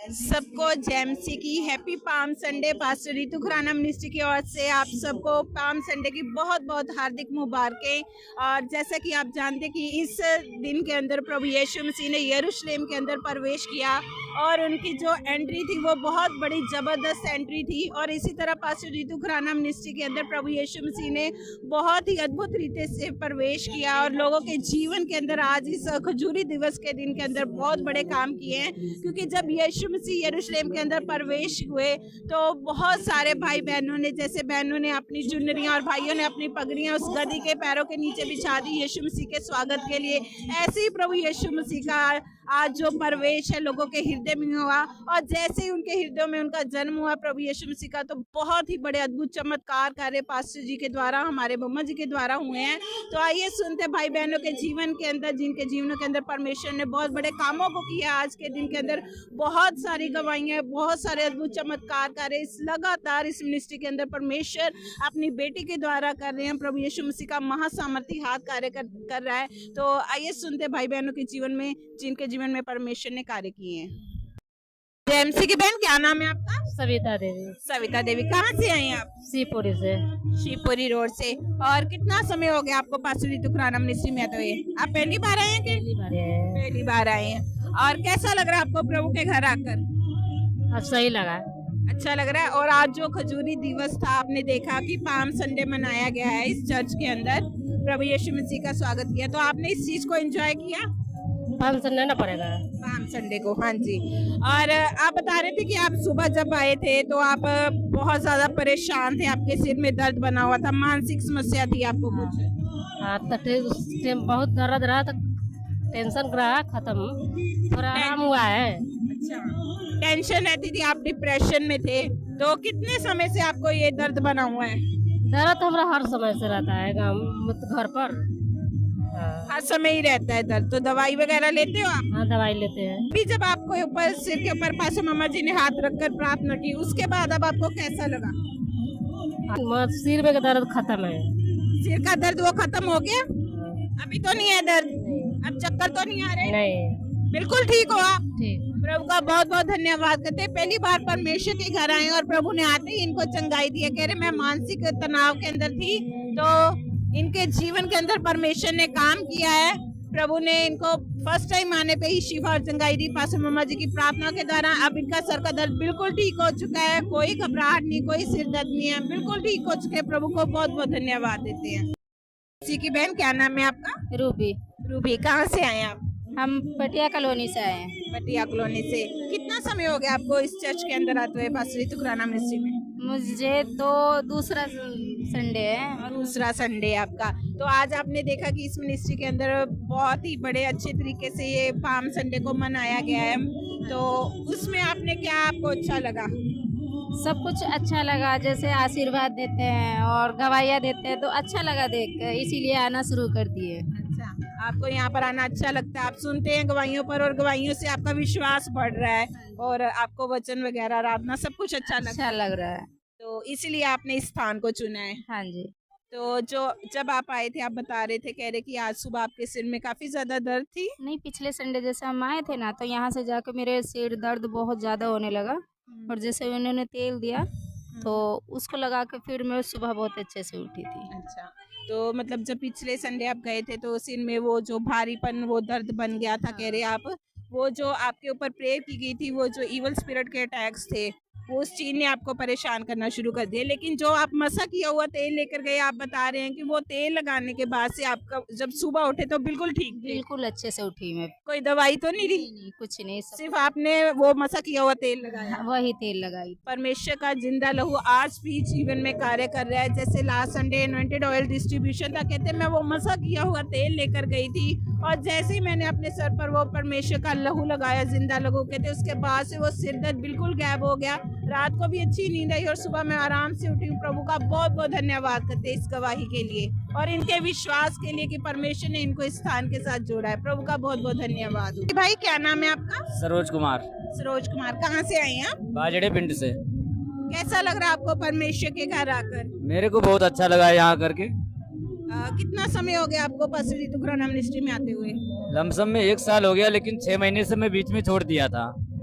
सबको जेएमसी की happy palm Sunday pastor Ritu Khurana ministry की ओर से आप सबको पाम संडे की बहुत बहुत हार्दिक मुबारकें। और जैसा कि आप जानते कि इस दिन के अंदर प्रभु यीशु मसीह ने यरूशलेम के अंदर प्रवेश किया और उनकी जो एंट्री थी वो बहुत बड़ी ज़बरदस्त एंट्री थी। और इसी तरह पास्टर रितु खुराना मिनिस्ट्री के अंदर प्रभु यीशु मसीह ने बहुत ही अद्भुत रीति से प्रवेश किया और लोगों के जीवन के अंदर आज इस खजूरी दिवस के दिन के अंदर बहुत बड़े काम किए हैं। क्योंकि जब यीशु मसीह यरूशलेम के अंदर प्रवेश हुए तो बहुत सारे भाई बहनों ने, जैसे बहनों ने अपनी चुनरियां और भाइयों ने अपनी पगड़ियां उस गदी के पैरों के नीचे बिछा दी यीशु मसीह के स्वागत के लिए। ऐसे ही प्रभु यीशु मसीह का आज जो प्रवेश है लोगों के हृदय में हुआ और जैसे ही उनके हृदय में उनका जन्म हुआ प्रभु यीशु मसीह का, तो बहुत ही बड़े अद्भुत चमत्कार कार्य पास्टर जी के द्वारा, हमारे मम्मा जी के द्वारा हुए हैं। तो आइए सुनते भाई बहनों के जीवन के अंदर, जिनके जीवनों के अंदर परमेश्वर ने बहुत बड़े कामों को किया। आज के दिन के अंदर बहुत सारी गवाहियां, बहुत सारे अद्भुत चमत्कार कार्य इस लगातार इस मिनिस्ट्री के अंदर परमेश्वर अपनी बेटी के द्वारा कर रहे हैं। प्रभु यीशु मसीह का महासामर्थी हाथ कार्य कर रहा है। तो आइए सुनते भाई बहनों के जीवन में, जिनके जीवन में परमेश्वर ने कार्य किए हैं। जेएमसी की बहन, क्या नाम है आपका? सविता देवी। सविता देवी, कहाँ से आई हैं आप? शिवपुरी से। शिवपुरी रोड से। और कितना समय हो गया आपको पास्टर रितु खुराना मिनिस्ट्री में आते हुए? आप पहली बार आए हैं? पहली बार आए हैं। और कैसा लग रहा है आपको प्रभु के घर आकर? अब सही लगा, अच्छा लग रहा है। और आज जो खजूरी दिवस था, आपने देखा कि पाम संडे मनाया गया है इस चर्च के अंदर, प्रभु यीशु मसीह का स्वागत किया, तो आपने इस चीज को एंजॉय किया? पाम संडे ना पड़ेगा, पाम संडे को। हाँ जी। और आप बता रहे थे कि आप सुबह जब आए थे तो आप बहुत ज्यादा परेशान थे, आपके सिर में दर्द बना हुआ था, मानसिक समस्या थी आपको कुछ? हाँ, तो बहुत दर्द रहा, तो टेंशन रहा, खत्म, थोड़ा आराम हुआ है। अच्छा, टेंशन रहती थी, आप डिप्रेशन में थे, तो कितने समय से आपको ये दर्द बना हुआ है? दर्द तो हमारा हर समय से रहता है घर पर। हर समय ही रहता है दर्द, तो दवाई वगैरह लेते हो आप? हाँ, दवाई लेते हैं। भी जब आपको ऊपर सिर के ऊपर पास मम्मा जी ने हाथ रखकर प्रार्थना की, उसके बाद अब आपको कैसा लगा? सिर में दर्द खत्म है। सिर का दर्द वो खत्म हो गया? अभी तो नहीं है दर्द? अब चक्कर तो नहीं आ रहे? नहीं, बिल्कुल ठीक हो आप? ठीक। प्रभु का बहुत बहुत धन्यवाद करते हैं। पहली बार परमेश्वर के घर आए और प्रभु ने आते ही इनको चंगाई दी है। कह रहे मैं मानसिक तनाव के अंदर थी, तो इनके जीवन के अंदर परमेश्वर ने काम किया है। प्रभु ने इनको फर्स्ट टाइम आने पे ही शिफा और चंगाई दी पास्टर मम्मा जी की प्रार्थना के द्वारा। अब इनका सर का दर्द बिल्कुल ठीक हो चुका है, कोई घबराहट नहीं, कोई सिर दर्द नहीं है, बिल्कुल ठीक हो चुके हैं। प्रभु को बहुत बहुत धन्यवाद देते हैं। किसी की बहन, क्या नाम है आपका? रूबी। रूबी, कहाँ से आए आप? हम पटिया कॉलोनी से आए हैं। पटिया कॉलोनी से। कितना समय हो गया आपको इस चर्च के अंदर आते हुए पास्टर रितु खुराना मिनिस्ट्री में? मुझे तो दूसरा संडे है। दूसरा संडे आपका। तो आज आपने देखा कि इस मिनिस्ट्री के अंदर बहुत ही बड़े अच्छे तरीके से ये पाम संडे को मनाया गया है, तो उसमें आपने क्या आपको अच्छा लगा? सब कुछ अच्छा लगा, जैसे आशीर्वाद देते हैं और गवाहियाँ देते हैं, तो अच्छा लगा देख कर, इसीलिए आना शुरू कर दिए। अच्छा, आपको यहाँ पर आना अच्छा लगता है? आप सुनते हैं गवाहियों पर और गवाहियों से आपका विश्वास बढ़ रहा है और आपको वचन वगैरह आराधना सब कुछ अच्छा लग रहा है, तो इसीलिए आपने इस स्थान को चुना है। हाँ जी। तो जब आप आए थे, आप बता रहे थे, कह रहे कि आज सुबह आपके सिर में काफी ज्यादा दर्द थी? नहीं, पिछले संडे जैसे हम आए थे ना, तो यहाँ से जाकर मेरे सिर दर्द बहुत ज्यादा होने लगा और जैसे उन्होंने तेल दिया तो उसको लगा के फिर मैं सुबह बहुत अच्छे से उठी थी। अच्छा, तो मतलब जब पिछले संडे आप गए थे तो सिर में वो जो भारीपन, वो दर्द बन गया था, कह रहे आप, वो जो आपके ऊपर प्रेयर की गई थी, वो जो इवल स्पिरिट के अटैक्स थे, वो उस चीज ने आपको परेशान करना शुरू कर दिया। लेकिन जो आप मसा किया हुआ तेल लेकर गए, आप बता रहे हैं कि वो तेल लगाने के बाद से आपका जब सुबह उठे तो बिल्कुल ठीक थे? बिल्कुल अच्छे से उठी मैं। कोई दवाई तो नहीं ली? नहीं, कुछ नहीं, सिर्फ आपने वो मसा किया हुआ तेल लगाया? वही तेल लगाई। परमेश्वर का जिंदा लहू आज भी जीवन में कार्य कर रहा है। जैसे लास्ट संडे एनॉइंटेड ऑयल डिस्ट्रीब्यूशन था, कहते मैं वो मसा किया हुआ तेल लेकर गई थी और जैसे ही मैंने अपने सर पर वो परमेश्वर का लहू लगाया, जिंदा लहू कहते, उसके बाद से वो सिर दर्द बिल्कुल गायब हो गया। रात को भी अच्छी नींद आई और सुबह मैं आराम से उठी हूँ। प्रभु का बहुत बहुत धन्यवाद करते हैं इस गवाही के लिए और इनके विश्वास के लिए कि परमेश्वर ने इनको इस स्थान के साथ जोड़ा है। प्रभु का बहुत बहुत धन्यवाद। भाई, क्या नाम है आपका? सरोज कुमार। सरोज कुमार, कहाँ से आए हैं आप? बाजड़े पिंड से। कैसा लग रहा है आपको परमेश्वर के घर आकर? मेरे को बहुत अच्छा लगा यहाँ करके। कितना समय हो गया आपको पास्टर रितु खुराना मिनिस्ट्री में आते हुए? लमसम में 1 साल हो गया, लेकिन 6 महीने से मैं बीच में छोड़ दिया था।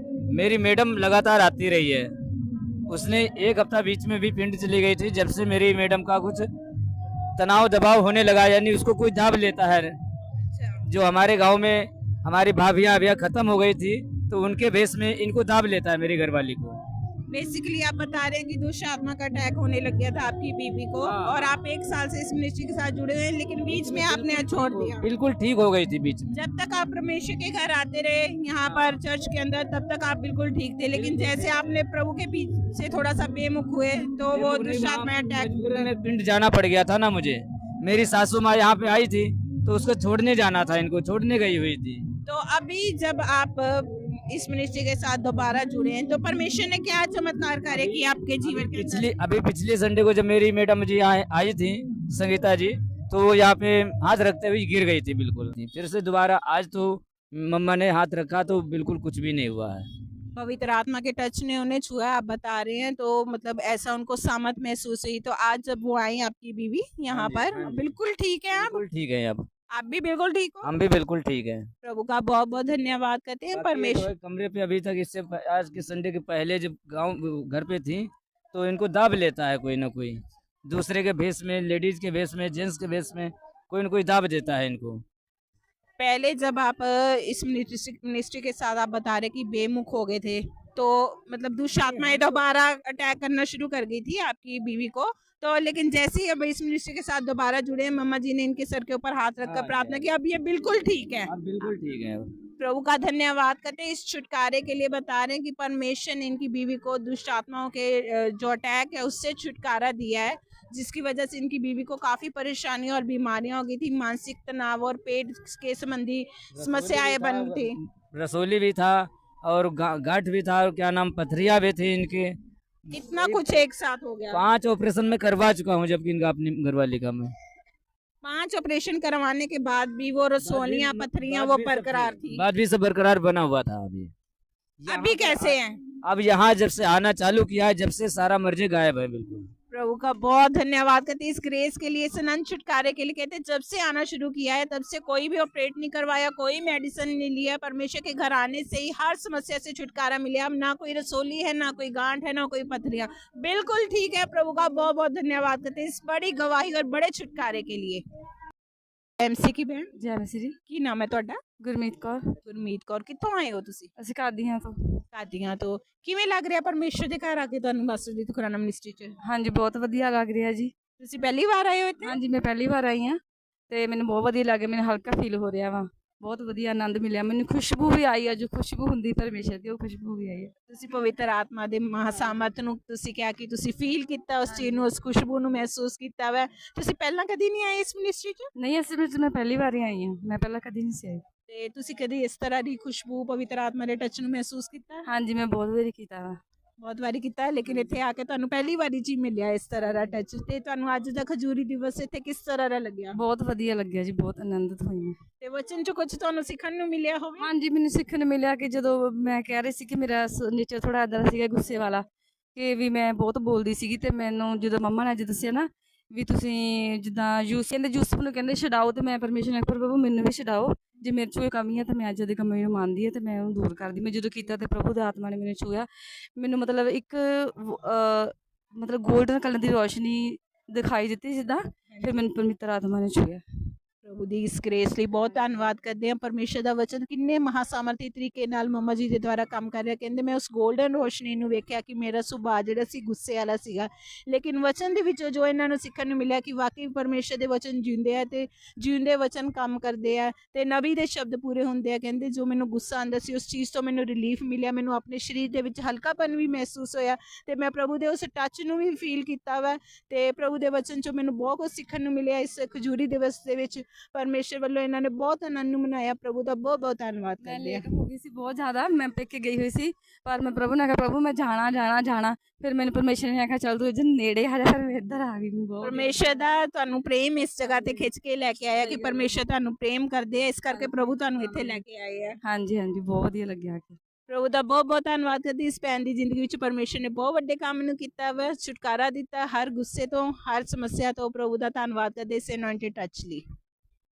मेरी मैडम लगातार आती रही है। उसने एक हफ्ता बीच में भी पिंड चली गई थी, जब से मेरी मैडम का कुछ तनाव दबाव होने लगा, यानी उसको कोई दाब लेता है। जो हमारे गांव में हमारी भाभियां अभियां खत्म हो गई थी, तो उनके भेष में इनको दाब लेता है मेरी घरवाली को। बेसिकली आप बता रहे हैं कि दुष्ट आत्मा का अटैक होने लग गया था आपकी बीबी को, हाँ। और आप 1 साल से इस मिनिस्ट्री के साथ जुड़े हुए हैं, लेकिन बीच में आपने छोड़ दिया। बिल्कुल ठीक हो गई थी बीच में। जब तक आप परमेश्वर के घर आते रहे यहाँ पर चर्च के अंदर, तब तक आप बिल्कुल ठीक थे, लेकिन जैसे आपने प्रभु के पीछे थोड़ा सा बेमुख हुए तो वो दुष्ट आत्मा अटैक। मजबूरी में पिंड जाना पड़ गया था ना मुझे। मेरी सासू माँ यहाँ पे आई थी, तो उसको छोड़ने जाना था, इनको छोड़ने गई हुई थी। तो अभी जब आप इस मिनिस्ट्री के साथ दोबारा जुड़े हैं, तो परमेश्वर ने क्या चमत्कार कार्य किया आपके जीवन के अंदर? पिछले संडे को जब मेरी मैडम जी यहाँ आई थी, संगीता जी, तो वो यहाँ पे हाथ रखते हुए गिर गई थी बिल्कुल। फिर से दोबारा आज तो मम्मा ने हाथ रखा तो बिल्कुल कुछ भी नहीं हुआ है। पवित्र आत्मा के टच ने उन्हें छुआ, आप बता रहे हैं, तो मतलब ऐसा उनको सामर्थ महसूस हुई। तो आज जब वो आई आपकी बीवी यहाँ पर, बिल्कुल ठीक है आप? बिल्कुल ठीक है। अब आप भी बिल्कुल ठीक हो? हम भी बिल्कुल ठीक है। प्रभु का बहुत बहुत धन्यवाद करते हैं। परमेश्वर कमरे पे अभी तक इससे आज के संडे के पहले जब गांव घर पे थी, तो इनको दाब लेता है कोई ना कोई, दूसरे के भेष में, लेडीज के भेष में, जेंट्स के भेष में, कोई ना कोई दाब देता है इनको। पहले जब आप इस मिनिस्ट्री के साथ आप बता रहे कि बेमुख हो गए थे, तो मतलब दुष्ट आत्माएं दोबारा अटैक करना शुरू कर गई थी आपकी बीवी को, तो लेकिन जैसे ही अब इस मिनिस्ट्री के साथ दोबारा जुड़े, मम्मा जी ने इनके सर के ऊपर हाथ रखकर प्रार्थना की, अब ये बिल्कुल ठीक है। अब बिल्कुल ठीक है। प्रभु का धन्यवाद करते हैं। इस छुटकारे के लिए बता रहे हैं कि परमेश्वर ने इनकी बीवी को दुष्ट आत्माओं के जो अटैक है उससे छुटकारा दिया है, जिसकी वजह से इनकी बीवी को काफी परेशानी और बीमारियां हो गई थी, मानसिक तनाव और पेट के संबंधी समस्याएं बन थी। रसोली भी था और गांठ भी था, और क्या नाम, पथरिया भी थी इनके। इतना कुछ एक साथ हो गया। 5 ऑपरेशन में करवा चुका हूँ, जबकि इनका अपनी घरवाली का मैं 5 ऑपरेशन करवाने के बाद भी वो रसोलियां पथरियां वो बरकरार थी। बाद भी सब बरकरार बना हुआ था। अभी कैसे हैं? अब यहाँ जब से आना चालू किया है, जब से सारा मर्जे गायब है बिल्कुल। प्रभु का बहुत धन्यवाद करते हैं इस ग्रेस के लिए, इस अनंत छुटकारे के लिए। कहते हैं जब से आना शुरू किया है तब से कोई भी ऑपरेट नहीं करवाया, कोई मेडिसिन नहीं लिया, परमेश्वर के घर आने से ही हर समस्या से छुटकारा मिला। अब ना कोई रसोली है, ना कोई गांठ है, ना कोई पथरियां, बिल्कुल ठीक है। प्रभु का बहुत बहुत धन्यवाद करते हैं इस बड़ी गवाही और बड़े छुटकारे के लिए। एमसी की बहन जय मसीह। की नाम है ਤੁਹਾਡਾ? ਗੁਰਮੀਤ ਕੌਰ। ਗੁਰਮੀਤ ਕੌਰ, ਕਿੱਥੋਂ ਆਏ ਹੋ ਤੁਸੀਂ? ਅਸੀਂ ਕਾਦੀਆਂ ਤੋਂ। ਕਾਦੀਆਂ ਤੋਂ। ਕਿਵੇਂ ਲੱਗ ਰਿਹਾ ਪਰਮੇਸ਼ਰ ਦੇ ਘਰ ਆ ਕੇ ਤੁਹਾਨੂੰ ਮਾਸਟਰ ਜੀ ਤੁਖਰਾਨਾ ਮਿਨਿਸਟਰੀ 'ਚ? ਹਾਂਜੀ ਬਹੁਤ ਵਧੀਆ ਲੱਗ ਰਿਹਾ ਜੀ। ਤੁਸੀਂ ਪਹਿਲੀ ਵਾਰ ਆਏ ਹੋ ਇੱਥੇ? ਹਾਂਜੀ ਮੈਂ ਪਹਿਲੀ ਵਾਰ ਆਈ ਹਾਂ ਤੇ ਮੈਨੂੰ ਬਹੁਤ ਵਧੀਆ ਲੱਗ ਰਿਹਾ, ਮੈਨੂੰ ਹਲਕਾ ਫੀਲ ਹੋ ਰਿਹਾ ਵਾ, ਬਹੁਤ ਵਧੀਆ ਆਨੰਦ ਮਿਲਿਆ ਮੈਨੂੰ। ਖੁਸ਼ਬੂ ਵੀ ਆਈ ਆ, ਜੋ ਖੁਸ਼ਬੂ ਹੁੰਦੀ ਪਰਮੇਸ਼ਰ ਦੀ, ਉਹ ਖੁਸ਼ਬੂ ਵੀ ਆਈ ਹੈ। ਤੁਸੀਂ ਪਵਿੱਤਰ ਆਤਮਾ ਦੇ ਮਹਾਸਾਮਰਥ ਨੂੰ ਤੁਸੀਂ ਕਿਹਾ ਕਿ ਤੁਸੀਂ ਫੀਲ ਕੀਤਾ, ਉਸ ਚੀਜ਼ ਨੂੰ, ਉਸ ਖੁਸ਼ਬੂ ਨੂੰ ਮਹਿਸੂਸ ਕੀਤਾ ਵਾ। ਤੁਸੀਂ ਪਹਿਲਾਂ ਕਦੀ ਨਹੀਂ ਆਏ ਇਸ ਮਿਨਿਸਟਰੀ 'ਚ? ਨਹੀਂ ਅਸਲ ਵਿੱਚ ਮੈਂ ਪਹਿਲੀ ਵਾਰ ਹੀ ਆਈ ਹਾਂ, ਮੈਂ ਪਹਿਲਾਂ ਕਦੀ ਨਹੀਂ ਸੀ ਆਈ। ਤੇ ਤੁਸੀਂ ਕਦੀ ਇਸ ਤਰ੍ਹਾਂ ਦੀ ਖੁਸ਼ਬੂ ਪਵਿੱਤਰ ਆਤਮਾ ਦੇ ਟੱਚ ਨੂੰ ਮਹਿਸੂਸ ਕੀਤਾ? ਹਾਂਜੀ ਮੈਂ ਬਹੁਤ ਵਾਰੀ ਕੀਤਾ ਵਾ। ਬਹੁਤ ਵਾਰੀ ਕੀਤਾ ਹੈ, ਲੇਕਿਨ ਇੱਥੇ ਆ ਕੇ ਤੁਹਾਨੂੰ ਪਹਿਲੀ ਵਾਰੀ ਜੀ ਮਿਲਿਆ ਇਸ ਤਰ੍ਹਾਂ ਦਾ ਟੱਚ। ਤੇ ਤੁਹਾਨੂੰ ਅੱਜ ਦਾ ਖਜੂਰੀ ਦਿਵਸ ਇੱਥੇ ਕਿਸ ਤਰ੍ਹਾਂ ਦਾ ਲੱਗਿਆ? ਬਹੁਤ ਵਧੀਆ ਲੱਗਿਆ ਜੀ, ਬਹੁਤ ਆਨੰਦਿਤ ਹੋਈ ਮੈਂ। ਤੇ ਵਚਨ 'ਚ ਕੁਝ ਤੁਹਾਨੂੰ ਸਿੱਖਣ ਨੂੰ ਮਿਲਿਆ ਹੋਵੇ? ਹਾਂਜੀ ਮੈਨੂੰ ਸਿੱਖਣ ਨੂੰ ਮਿਲਿਆ ਕਿ ਜਦੋਂ ਮੈਂ ਕਹਿ ਰਹੀ ਸੀ ਕਿ ਮੇਰਾ ਨੇਚਰ ਥੋੜਾ ਇੱਦਾਂ ਦਾ ਸੀਗਾ ਗੁੱਸੇ ਵਾਲਾ, ਕਿ ਵੀ ਮੈਂ ਬਹੁਤ ਬੋਲਦੀ ਸੀਗੀ, ਤੇ ਮੈਨੂੰ ਜਦੋਂ ਮੰਮਾ ਨੇ ਅੱਜ ਦੱਸਿਆ ਨਾ ਵੀ ਤੁਸੀਂ ਜਿੱਦਾਂ ਯੂਸਫ ਨੂੰ ਕਹਿੰਦੇ ਛਡਾਓ, ਤੇ ਮੈਂ ਪਰਮੇਸ਼ਰ ਨੇ ਪ੍ਰਭੂ ਮੈਨੂੰ ਵੀ ਛਡਾਓ, ਜੇ ਮੇਰੇ 'ਚ ਕੋਈ ਕਮੀ ਹੈ ਤਾਂ ਮੈਂ ਅੱਜ ਦੀ ਕਮੀ ਨੂੰ ਮੰਨਦੀ ਹੈ ਤੇ ਮੈਂ ਉਹਨੂੰ ਦੂਰ ਕਰਦੀ। ਮੈਂ ਜਦੋਂ ਕੀਤਾ ਤੇ ਪ੍ਰਭੂ ਦੀ ਆਤਮਾ ਨੇ ਮੈਨੂੰ ਛੂਇਆ, ਮੈਨੂੰ ਮਤਲਬ ਇੱਕ ਮਤਲਬ ਗੋਲਡਨ ਕਲਰ ਦੀ ਰੋਸ਼ਨੀ ਦਿਖਾਈ ਦਿੱਤੀ ਜਿੱਦਾਂ, ਫਿਰ ਮੈਨੂੰ ਪਵਿੱਤਰ ਆਤਮਾ ਨੇ ਛੂਇਆ। ਪ੍ਰਭੂ ਦੀ ਇਸ ਗ੍ਰੇਸ ਲਈ ਬਹੁਤ ਧੰਨਵਾਦ ਕਰਦੇ ਹਾਂ। ਪਰਮੇਸ਼ਰ ਦਾ ਵਚਨ ਕਿੰਨੇ ਮਹਾਸਾਮਰਥੀ ਤਰੀਕੇ ਨਾਲ ਮੰਮਾ ਜੀ ਦੇ ਦੁਆਰਾ ਕੰਮ ਕਰ ਰਿਹਾ। ਕਹਿੰਦੇ ਮੈਂ ਉਸ ਗੋਲਡਨ ਰੋਸ਼ਨੀ ਨੂੰ ਵੇਖਿਆ ਕਿ ਮੇਰਾ ਸੁਭਾਅ ਜਿਹੜਾ ਸੀ ਗੁੱਸੇ ਵਾਲਾ ਸੀਗਾ, ਲੇਕਿਨ ਵਚਨ ਦੇ ਵਿੱਚੋਂ ਜੋ ਇਹਨਾਂ ਨੂੰ ਸਿੱਖਣ ਨੂੰ ਮਿਲਿਆ ਕਿ ਵਾਕਈ ਪਰਮੇਸ਼ਰ ਦੇ ਵਚਨ ਜਿਉਂਦੇ ਆ ਤੇ ਜਿਉਂਦੇ ਵਚਨ ਕੰਮ ਕਰਦੇ ਆ ਤੇ ਨਬੀ ਦੇ ਸ਼ਬਦ ਪੂਰੇ ਹੁੰਦੇ ਆ। ਕਹਿੰਦੇ ਜੋ ਮੈਨੂੰ ਗੁੱਸਾ ਆਉਂਦਾ ਸੀ ਉਸ ਚੀਜ਼ ਤੋਂ ਮੈਨੂੰ ਰਿਲੀਫ ਮਿਲਿਆ, ਮੈਨੂੰ ਆਪਣੇ ਸਰੀਰ ਦੇ ਵਿੱਚ ਹਲਕਾਪਨ ਵੀ ਮਹਿਸੂਸ ਹੋਇਆ ਤੇ ਮੈਂ ਪ੍ਰਭੂ ਦੇ ਉਸ ਟੱਚ ਨੂੰ ਵੀ ਫੀਲ ਕੀਤਾ ਵਾ ਤੇ ਪ੍ਰਭੂ ਦੇ ਵਚਨ 'ਚੋਂ ਮੈਨੂੰ ਬਹੁਤ ਕੁਝ ਸਿੱਖਣ ਨੂੰ ਮਿਲਿਆ। ਇਸ ਖਜੂਰੀ ਦਿਵਸ ਦੇ ਵਿੱਚ परमेश्वर वालों इन्होंने बहुत आनंद मनाया। प्रभु का बहुत बहुत धन्यवाद कर दिया। हो गई सी बहुत ज़्यादा, मैं पेके गई हुई सी, पर मैं प्रभु ने कहा प्रभु मैं जाना जाना जाना, फिर मैंने परमेश्वर ने कहा चल तू इधर नेड़े आ जा, फिर मैं इधर आ गई। परमेश्वर दा ਤੁਹਾਨੂੰ ਪ੍ਰੇਮ ਇਸ ਜਗ੍ਹਾ ਤੇ ਖਿੱਚ ਕੇ ਲੈ ਕੇ ਆਇਆ ਕਿ ਪਰਮੇਸ਼ਰ ਤੁਹਾਨੂੰ ਪ੍ਰੇਮ ਕਰਦੇ ਆ, ਇਸ ਕਰਕੇ ਪ੍ਰਭੂ ਤੁਹਾਨੂੰ ਇੱਥੇ ਲੈ ਕੇ ਆਏ ਆ। ਹਾਂਜੀ ਹਾਂਜੀ ਬਹੁਤ ਵਧੀਆ ਲੱਗਿਆ ਕਿ ਪ੍ਰਭੂ ਦਾ ਬਹੁਤ ਬਹੁਤ ਧੰਨਵਾਦ ਕਰਦੀ। ਇਸ ਭੈਣ ਦੀ ਜ਼ਿੰਦਗੀ ਵਿੱਚ ਪਰਮੇਸ਼ਰ ਨੇ ਬਹੁਤ ਵੱਡੇ ਕੰਮ ਨੂੰ ਕੀਤਾ ਵਾ, ਛੁਟਕਾਰਾ ਦਿੱਤਾ ਹਰ ਗੁੱਸੇ ਤੋਂ, ਹਰ ਸਮੱਸਿਆ ਤੋਂ। ਪ੍ਰਭੂ ਦਾ ਧੰਨਵਾਦ ਕਰਦੇ ਇਸ ਅਨੋਇੰਟਡ ਟੱਚ ਲਈ।